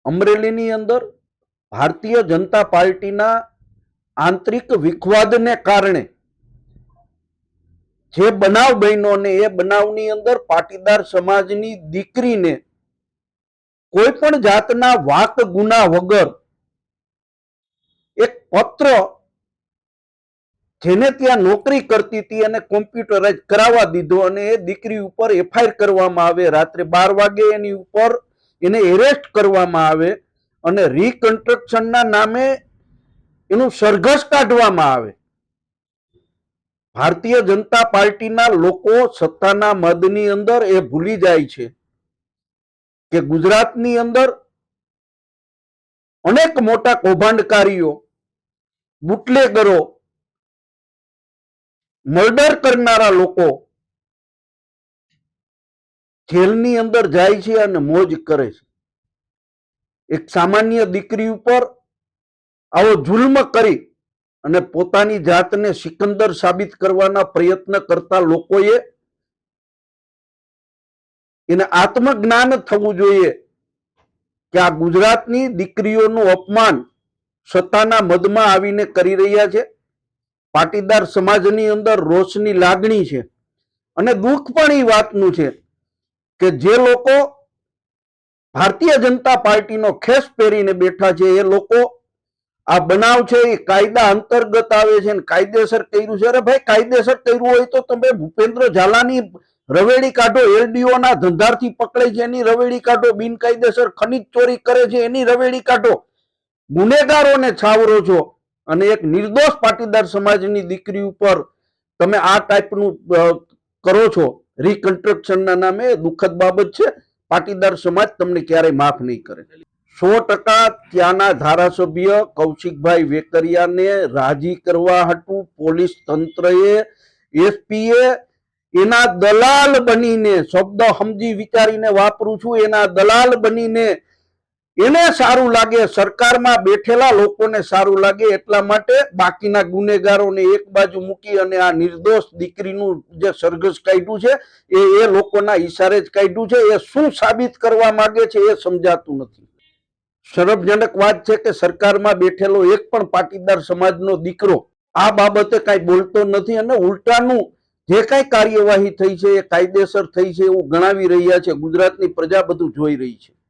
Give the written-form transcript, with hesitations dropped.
અમરેલીની અંદર ભારતીય જનતા પાર્ટીના આંતરિક વિખવાદને કારણે જે બનાવ બન્યો ને એ બનાવની અંદર પાટીદાર સમાજની દીકરીને કોઈ પણ જાતના વાક ગુના વગર એક પત્ર જેને ત્યાં નોકરી કરતી હતી અને કોમ્પ્યુટરાઇઝ કરાવવા દીધો અને એ દીકરી ઉપર એફઆઈઆર કરવામાં આવે, રાત્રે 12 વાગે એની ઉપર એને એરેસ્ટ કરવામાં આવે અને રીકન્સ્ટ્રક્શનના નામે એનું સરઘસ કાઢવામાં આવે। ભારતીય જનતા પાર્ટીના લોકો સત્તાના મદની અંદર એ ભૂલી જાય છે કે ગુજરાતની અંદર અનેક મોટા કૌભાંડકારીઓ, બુટલેગરો, મર્ડર કરનારા લોકો જેલની અંદર જાય છે અને મોજ કરે છે। એક સામાન્ય દીકરી ઉપર આવો જુલ્મ કરી અને પોતાની જાતને સિકંદર સાબિત કરવાના પ્રયત્ન કરતા લોકોએ એને આત્મજ્ઞાન થવું જોઈએ કે આ ગુજરાતની દીકરીઓનું અપમાન સત્તાના મદમાં આવીને કરી રહ્યા છે। પાટીદાર સમાજની અંદર રોષની લાગણી છે અને દુઃખ પણ એ વાતનું છે કે જે લોકો ભારતીય જનતા પાર્ટીનો ખેસ પહેરીને બેઠા છે એ લોકો આ બનાવ છે એ કાયદા અંતર્ગત આવે છે અને કાયદેસર કર્યું છે। અરે ભાઈ, કાયદેસર કર્યું હોય તો તમે ભૂપેન્દ્ર ઝાલાની રવેડી કાઢો, એલડીઓ ના ધંધારથી પકડાય છે એની રવેડી કાઢો, બિનકાયદેસર ખનીજ ચોરી કરે છે એની રવેડી કાઢો, ગુનેગારોને છાવરો છો અને એક નિર્દોષ પાટીદાર સમાજની દીકરી ઉપર તમે આ ટાઈપનું કરો છો રીકન્સ્ટ્રક્શનના નામે, દુઃખદ બાબત છે। પાટીદાર સમાજ તમને ક્યારેય માફ નહીં કરે। 100% ત્યાંના ધારાસભ્ય કૌશિકભાઈ વેકરિયાને રાજી કરવા હાટુ પોલીસ તંત્રએ, એસપીએ એના દલાલ બનીને, શબ્દ સમજી વિચારીને વાપરું છું, એના દલાલ બનીને એને સારું લાગે, સરકારમાં બેઠેલા લોકોને સારું લાગે એટલા માટે બાકીના ગુનેગારોને એક બાજુ મૂકી અને આ નિર્દોષ દીકરીનું જે સરઘસ કાઢ્યું છે એ લોકોના ઈશારે જ કાઢ્યું છે। એ શું સાબિત કરવા માંગે છે એ સમજાતું નથી। શરમજનક વાત છે કે સરકારમાં બેઠેલો એક પણ પાટીદાર સમાજનો દીકરો આ બાબતે કાંઈ બોલતો નથી અને ઉલટાનું જે કાંઈ કાર્યવાહી થઈ છે એ કાયદેસર થઈ છે એવું ગણાવી રહ્યા છે। ગુજરાતની પ્રજા બધું જોઈ રહી છે।